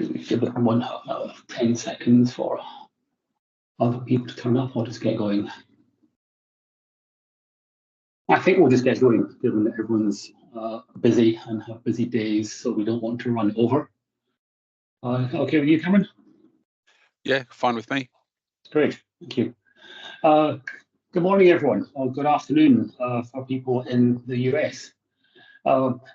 Give it 10 seconds for other people to turn up. I'll just get going. I think we'll just get going, given that everyone's busy and have busy days, so we don't want to run over. Okay with you, Cameron? Yeah, fine with me. Great, thank you. Good morning, everyone, or good afternoon for people in the US.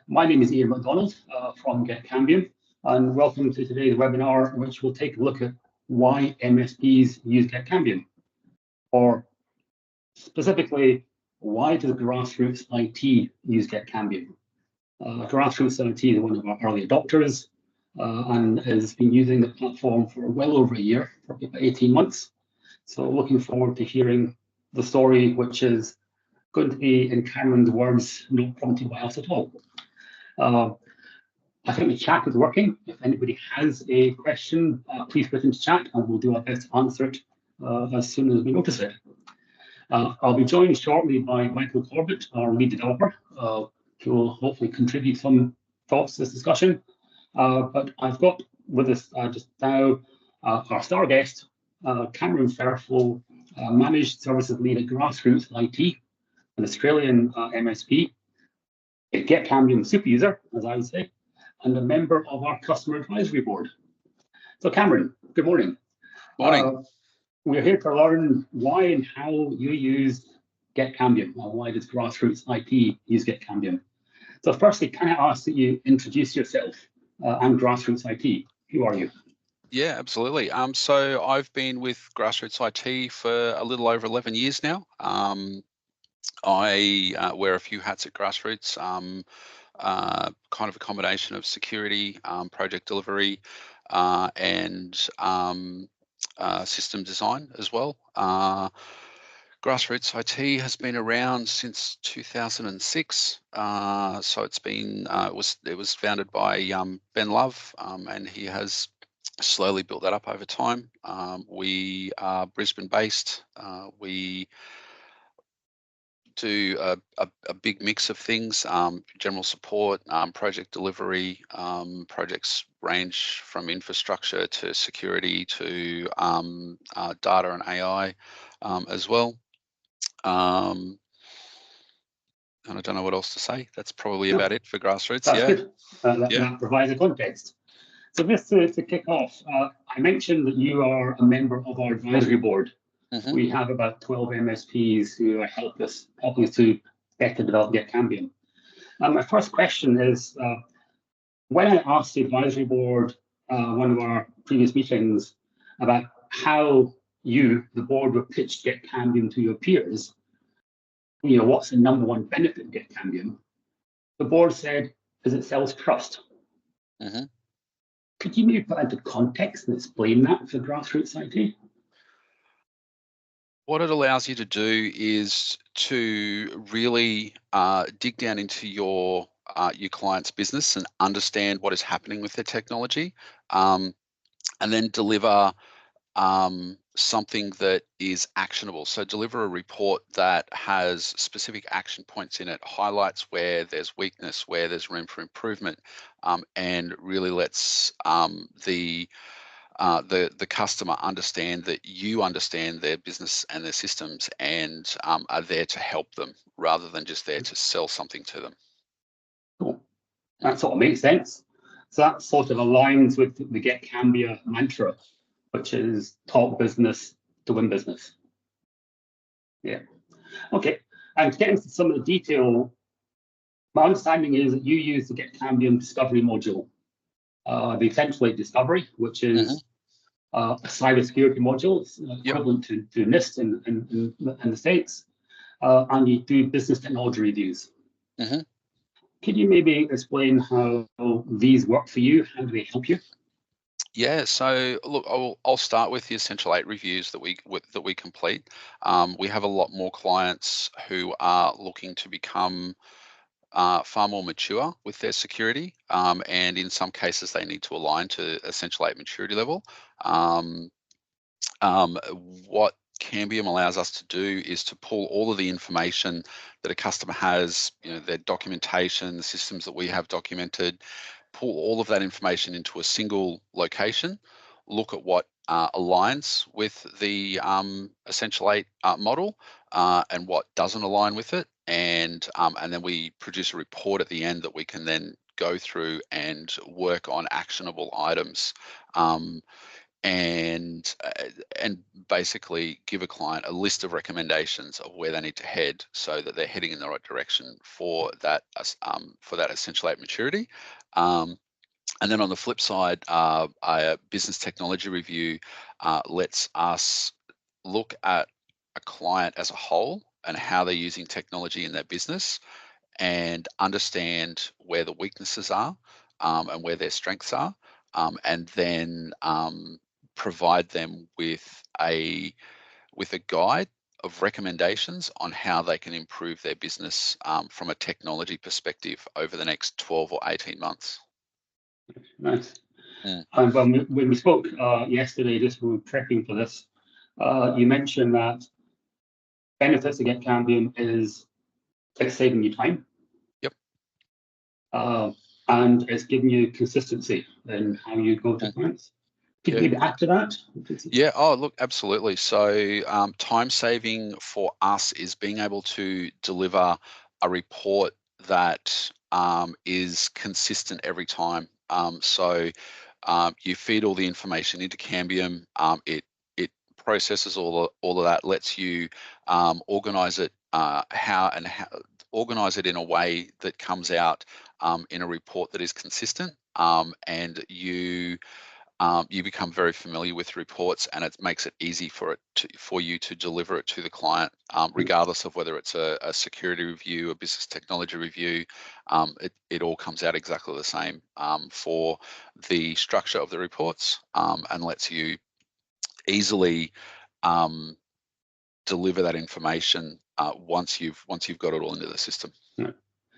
My name is Ian McDonald from getKambium, and welcome to today's webinar, in which we'll take a look at why MSPs use getKambium, or specifically, why does Grassroots IT use getKambium? Grassroots IT is one of our early adopters and has been using the platform for well over a year, probably about 18 months. So looking forward to hearing the story, which is going to be, in Cameron's words, not prompted by us at all. I think the chat is working. If anybody has a question, please put it into chat and we'll do our best to answer it as soon as we notice it. I'll be joined shortly by Michael Corbett, our lead developer, who will hopefully contribute some thoughts to this discussion. But I've got with us just now our star guest, Cameron Fairfull, Managed Services Lead at Grassroots IT, an Australian MSP, a getKambium super user, as I would say, and a member of our customer advisory board. So Cameron, good morning. Morning. We're here to learn why and how you use getKambium. Why does Grassroots IT use getKambium? So firstly, can I ask that you introduce yourself and Grassroots IT? Who are you? Yeah, absolutely. So I've been with Grassroots IT for a little over 11 years now. I wear a few hats at Grassroots, kind of a combination of security, project delivery, and system design as well. Grassroots IT has been around since 2006. So it's been it was founded by Ben Love, and he has slowly built that up over time. We are Brisbane based. We do a big mix of things, general support, project delivery. Projects range from infrastructure to security to data and AI as well. And I don't know what else to say. That's probably about it for Grassroots. That's yeah. good. That provides a context. So just to kick off, I mentioned that you are a member of our advisory board. Mm-hmm. We have about 12 MSPs who are helping us to better develop getKambium. My first question is, when I asked the advisory board, one of our previous meetings, about how you, the board, would pitch getKambium to your peers, what's the number one benefit of getKambium? The board said, is it sells trust. Mm-hmm. Could you maybe put into context and explain that for Grassroots IT? What it allows you to do is to really dig down into your client's business and understand what is happening with their technology, and then deliver something that is actionable. So deliver a report that has specific action points in it, highlights where there's weakness, where there's room for improvement, and really lets the customer understand that you understand their business and their systems and are there to help them rather than just there to sell something to them. Cool. That sort of makes sense. So that sort of aligns with the getKambium mantra, which is talk business to win business. Yeah. Okay. And to get into some of the detail, my understanding is that you use the getKambium discovery module, the Accentuate Discovery, which is a cybersecurity module. It's equivalent to NIST in the States, and you do business technology reviews. Mm-hmm. Could you maybe explain how these work for you? How do they help you? Yeah, so look, I'll start with the Essential 8 reviews that we complete. We have a lot more clients who are looking to become far more mature with their security, and in some cases they need to align to Essential 8 maturity level. What Cambium allows us to do is to pull all of the information that a customer has, their documentation, the systems that we have documented, pull all of that information into a single location, look at what aligns with the Essential 8 model and what doesn't align with it, and then we produce a report at the end that we can then go through and work on actionable items. And basically give a client a list of recommendations of where they need to head so that they're heading in the right direction for that Essential 8 maturity. And then on the flip side, a business technology review lets us look at a client as a whole and how they're using technology in their business, and understand where the weaknesses are and where their strengths are, and then provide them with a guide of recommendations on how they can improve their business from a technology perspective over the next 12 or 18 months. Nice. Mm. And when we spoke yesterday, just when we were prepping for this, you mentioned that benefits of getKambium is it's saving you time. Yep. And it's giving you consistency in how you go to clients. Could you maybe add to that? Yeah, oh, look, absolutely. So time saving for us is being able to deliver a report that is consistent every time. So you feed all the information into Cambium, it processes all of that, lets you organize it organize it in a way that comes out in a report that is consistent, and you become very familiar with reports, and it makes it easy for you to deliver it to the client, regardless of whether it's a security review, a business technology review. It all comes out exactly the same for the structure of the reports, and lets you easily deliver that information once you've got it all into the system.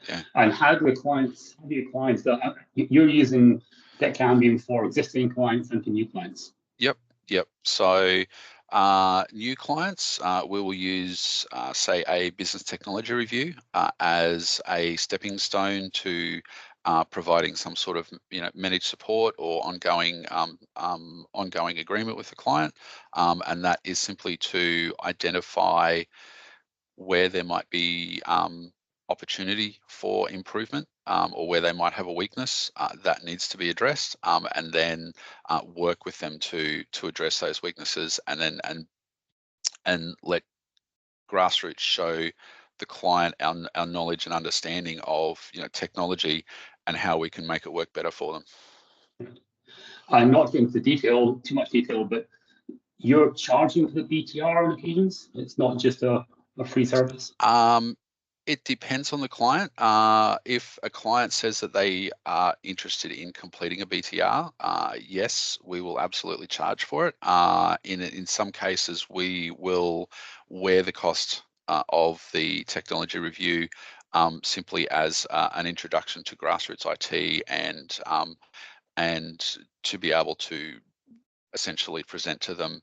Yeah. And how do your clients you're using getKambium for existing clients and for new clients? Yep. So new clients, we will use, say, a business technology review as a stepping stone to providing some sort of managed support or ongoing agreement with the client, and that is simply to identify where there might be opportunity for improvement, or where they might have a weakness that needs to be addressed, and then work with them to address those weaknesses, and then and let Grassroots show the client our knowledge and understanding of technology and how we can make it work better for them. I'm not getting into too much detail, but you're charging for the BTR on occasions. It's not just a free service. It depends on the client. If a client says that they are interested in completing a BTR, yes, we will absolutely charge for it. In some cases, we will wear the cost of the technology review simply as an introduction to Grassroots IT, and to be able to essentially present to them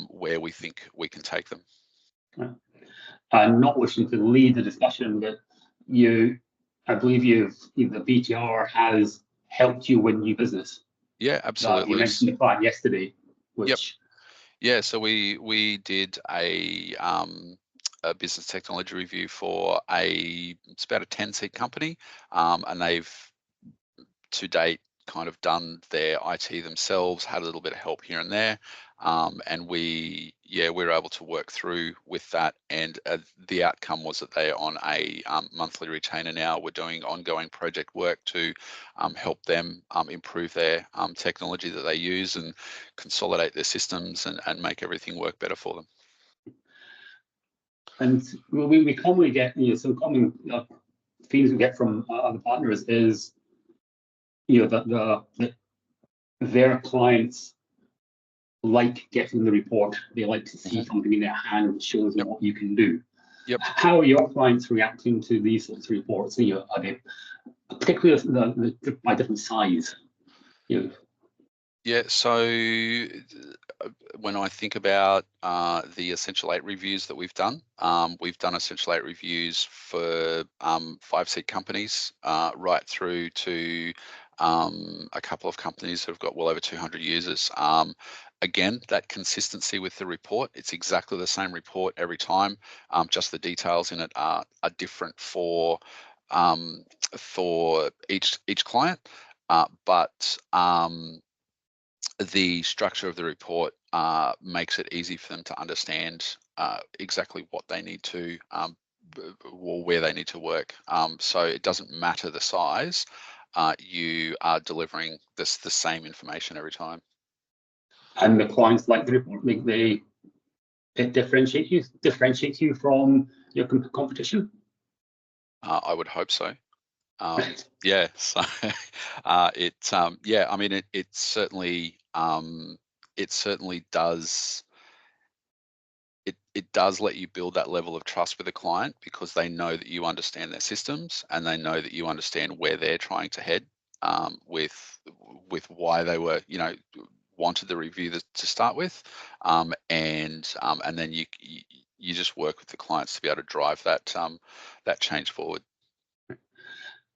where we think we can take them. Yeah. And not wishing to lead the discussion, but I believe the BTR has helped you win new business. Yeah, absolutely. You mentioned the client yesterday, which. Yep. Yeah, so we did a business technology review for it's about a 10-seat company, and they've to date kind of done their IT themselves, had a little bit of help here and there, and we were able to work through with that, and the outcome was that they're on a monthly retainer now. We're doing ongoing project work to help them improve their technology that they use and consolidate their systems and make everything work better for them. And we commonly get some common themes we get from other partners is that their clients like getting the report. They like to see something in their hand that shows them what you can do. Yep. How are your clients reacting to these sorts of reports? Are they particularly by different size? Yeah, so when I think about the Essential 8 reviews that we've done Essential 8 reviews for 5-seat companies right through to a couple of companies that have got well over 200 users. Again, that consistency with the report, it's exactly the same report every time, just the details in it are different for each client, but the structure of the report makes it easy for them to understand exactly what they need to or where they need to work. So it doesn't matter the size, you are delivering the same information every time. And the clients like the report, it differentiates you from your competition. I would hope so. Yeah, so yeah, I mean, it certainly does. It does let you build that level of trust with a client because they know that you understand their systems and they know that you understand where they're trying to head, with why they were, wanted the review to start with, and then you just work with the clients to be able to drive that change forward.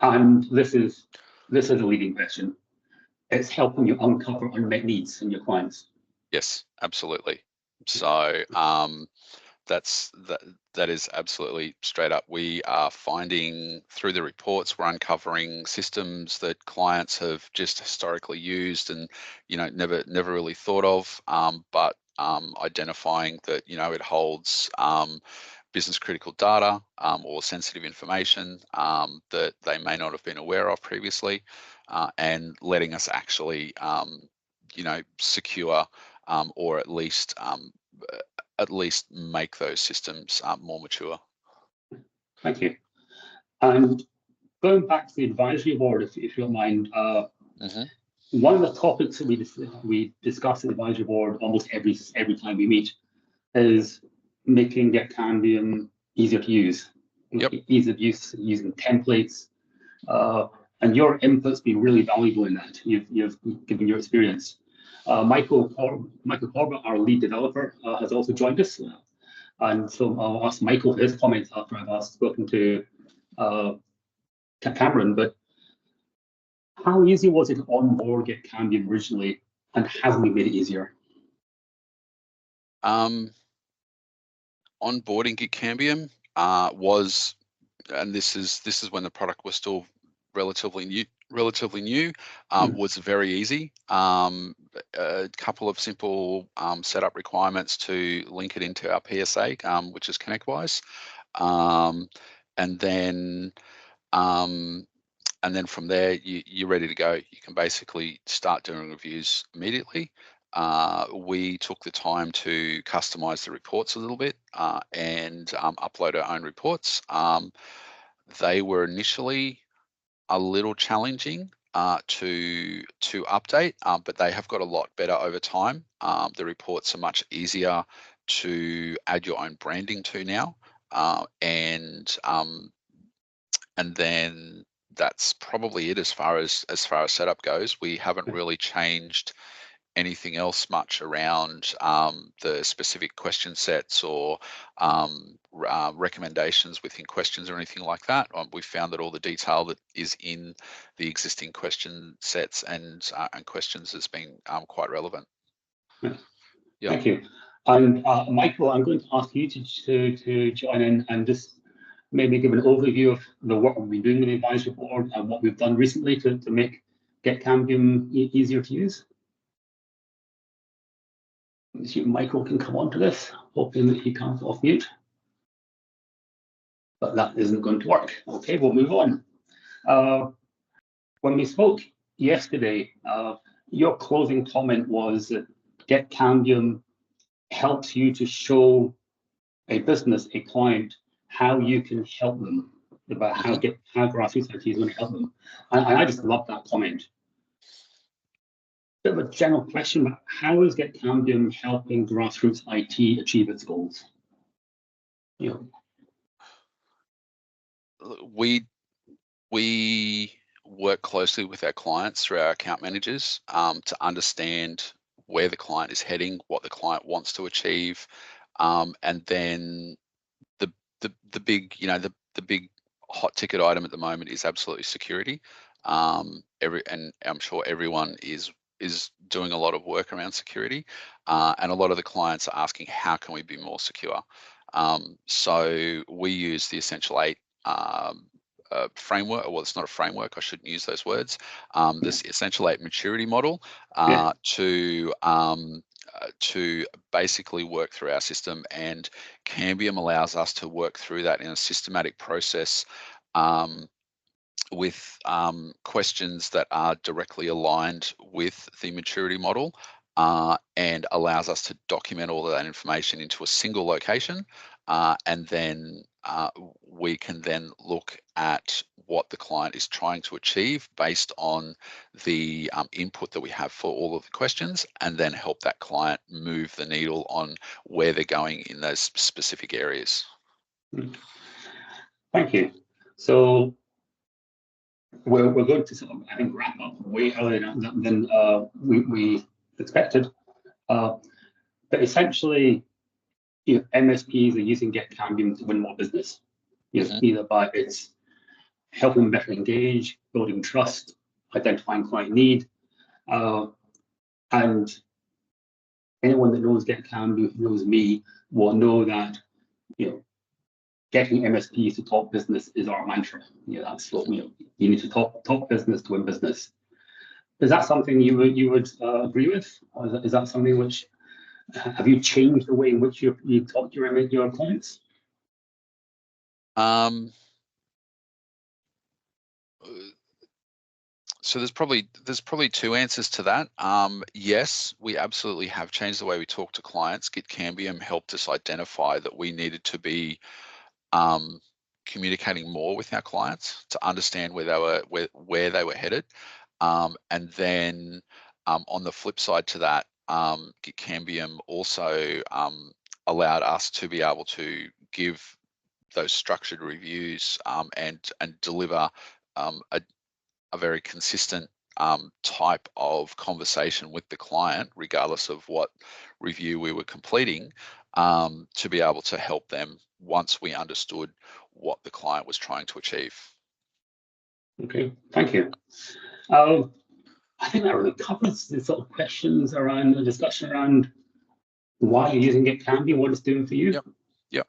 And this is a leading question. It's helping you uncover unmet needs in your clients. Yes, absolutely. So that is absolutely straight up. We are finding through the reports, we're uncovering systems that clients have just historically used and never really thought of, but identifying that it holds business critical data or sensitive information that they may not have been aware of previously, and letting us actually secure or at least make those systems more mature. Thank you. And going back to the advisory board, if you don't mind, one of the topics that we discuss at the advisory board almost every time we meet is making getKambium easier to use. Yep. Ease of use using templates, and your input's been really valuable in that. You've given your experience. Michael Corbett, our lead developer, has also joined us, and so I'll ask Michael his comments after I've spoken to Cameron. But how easy was it to onboard getKambium originally, and have we made it easier? Onboarding getKambium was, and this is when the product was still relatively new, was very easy. A couple of simple setup requirements to link it into our PSA, which is ConnectWise, and then from there you're ready to go. You can basically start doing reviews immediately. We took the time to customize the reports a little bit and upload our own reports. They were initially a little challenging to update, but they have got a lot better over time. The reports are much easier to add your own branding to now, and then that's probably it as far as setup goes. We haven't really changed anything else much around the specific question sets or recommendations within questions or anything like that. We found that all the detail that is in the existing question sets and questions has been quite relevant. Yeah. Yep. Thank you. And Michael, I'm going to ask you to join in and just maybe give an overview of the work we've been doing with the advisory board and what we've done recently to make getKambium easier to use. See if Michael can come on to this, hoping that he comes off mute. But that isn't going to work. Okay, we'll move on. When we spoke yesterday, your closing comment was that getKambium helps you to show a business, a client, how you can help them, about how Grassroots IT is going to help them. And I just love that comment. Bit of a general question, but how is getKambium helping Grassroots IT achieve its goals? We work closely with our clients through our account managers to understand where the client is heading, what the client wants to achieve, and then the big the big hot ticket item at the moment is absolutely security. and I'm sure everyone is doing a lot of work around security, and a lot of the clients are asking, how can we be more secure? So we use the Essential 8 framework. Well, it's not a framework, I shouldn't use those words. This Essential 8 maturity model to basically work through our system, and Cambium allows us to work through that in a systematic process, with questions that are directly aligned with the maturity model, and allows us to document all of that information into a single location, and then we can then look at what the client is trying to achieve based on the input that we have for all of the questions, and then help that client move the needle on where they're going in those specific areas. Thank you. So we're going to sort of, I think, wrap up way earlier than we expected. But essentially, MSPs are using getKambium to win more business. Either by its helping them better engage, building trust, identifying client need, and anyone that knows getKambium, knows me, will know that getting MSPs to talk business is our mantra. That's what you need to talk business to win business. Is that something you would agree with, or is that something which have you changed the way in which you talk to your clients? So there's probably two answers to that. Yes, we absolutely have changed the way we talk to clients. getKambium helped us identify that we needed to be communicating more with our clients to understand where they were headed, and then on the flip side to that, getKambium also allowed us to be able to give those structured reviews, and deliver a very consistent type of conversation with the client, regardless of what review we were completing, to be able to help them once we understood what the client was trying to achieve. Okay, thank you. I think that really covers the sort of questions around the discussion around why you're using getKambium, what it's doing for you. Yep.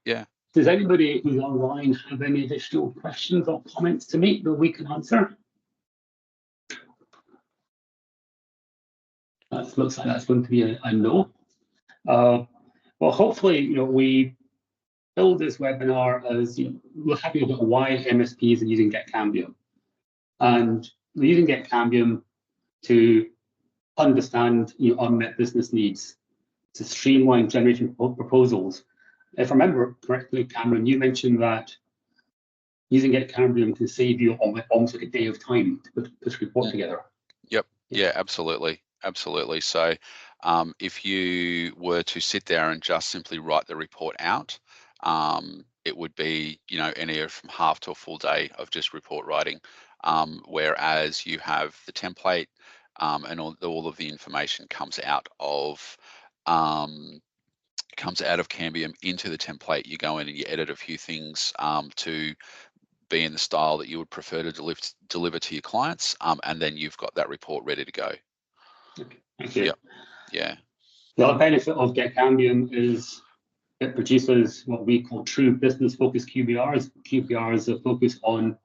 Yeah. Does anybody who's online have any additional questions or comments to make that we can answer? That looks like that's going to be a no. Well, hopefully, we build this webinar as we're happy about why MSPs are using getKambium, and they're using getKambium to understand unmet business needs, to streamline generation proposals. If I remember correctly, Cameron, you mentioned that using getKambium can save you almost like a day of time to put a report together. Yep. Yeah, absolutely. So if you were to sit there and just simply write the report out, it would be anywhere from half to a full day of just report writing, whereas you have the template, and all of the information comes out of Cambium into the template. You go in and you edit a few things to be in the style that you would prefer to deliver to your clients, and then you've got that report ready to go. Okay, thank you. Yep. Yeah. The other benefit of getKambium is it produces what we call true business-focused QBRs. QBRs are focused on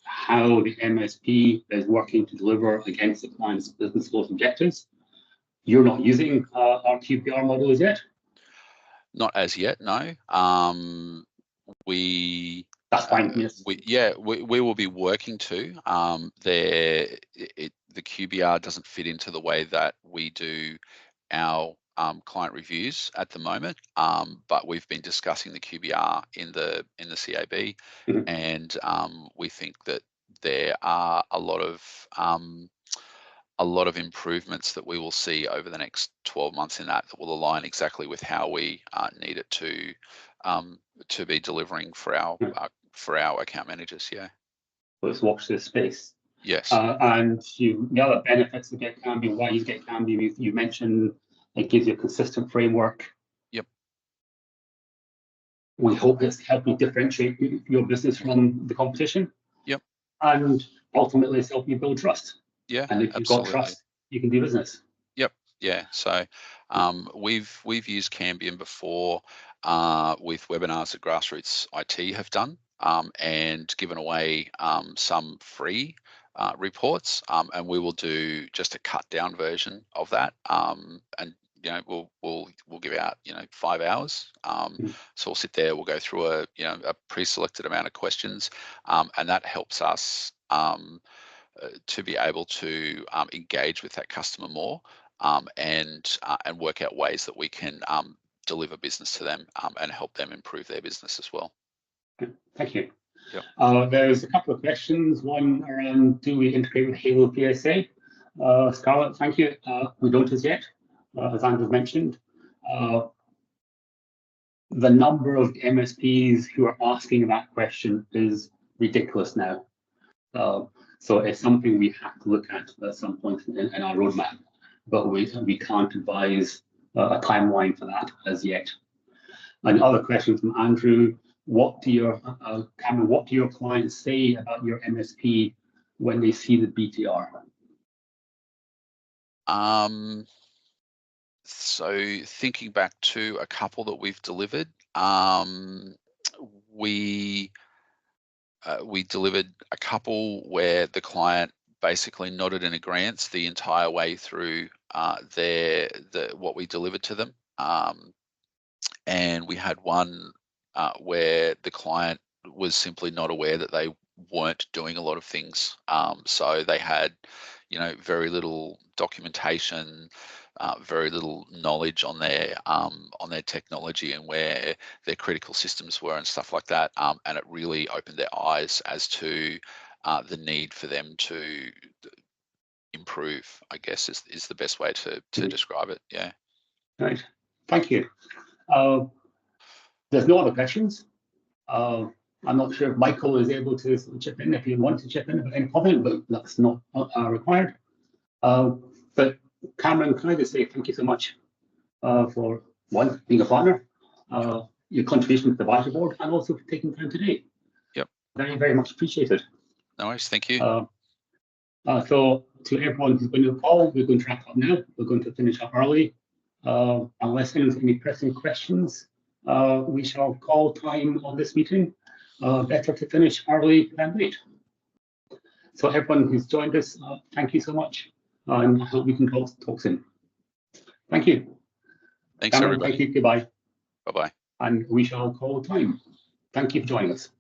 how the MSP is working to deliver against the client's business goals and objectives. You're not using our QBR model as yet? Not as yet, no. That's fine. Yes. We will be working to. The QBR doesn't fit into the way that we do our client reviews at the moment, but we've been discussing the QBR in the CAB, and we think that there are a lot of improvements that we will see over the next 12 months in that will align exactly with how we need it to be delivering for our account managers. Yeah. Let's watch this space. Yes. And the other benefits of getKambium, why use getKambium, you mentioned it gives you a consistent framework. Yep. We hope it's helping differentiate your business from the competition. Yep. and ultimately it's helping you build trust. Yeah, And if you've got absolutely. trust, you can do business. Yep. Yeah. So we've used Cambium before with webinars that Grassroots IT have done, and given away some free reports, and we will do just a cut down version of that, and we'll give out 5 hours. So we'll sit there, we'll go through a pre-selected amount of questions, and that helps us to be able to engage with that customer more, and work out ways that we can deliver business to them, and help them improve their business as well. Thank you. Yep. There's a couple of questions. One around, do we integrate with Halo PSA? Scarlett, thank you. We don't as yet, as Andrew mentioned. The number of MSPs who are asking that question is ridiculous now. So it's something we have to look at some point in our roadmap, but we can't advise a timeline for that as yet. Another question from Andrew: what do your Cameron, what do your clients say about your MSP when they see the BTR? So thinking back to a couple that we've delivered, we delivered a couple where the client basically nodded in agreement the entire way through what we delivered to them, and we had one where the client was simply not aware that they weren't doing a lot of things. So they had, very little documentation, very little knowledge on their technology and where their critical systems were and stuff like that. And it really opened their eyes as to the need for them to improve, I guess is the best way to describe it. Yeah. Right. Thank you. There's no other questions. I'm not sure if Michael is able to chip in if you want to chip in about any comment, but that's not required. But Cameron, can I just say thank you so much for one, being a partner, your contribution to the advisory board, and also for taking time today. Yep. Very, very much appreciated. No worries. Thank you. So to everyone who's going to the call, we're going to wrap up now. We're going to finish up early. Unless anyone's any pressing questions, we shall call time on this meeting. Better to finish early than late. So everyone who's joined us, thank you so much. And I hope we can talk soon. Thank you. Thanks, Cameron, everybody. thank you. Goodbye. Bye-bye. And we shall call time. Thank you for joining us.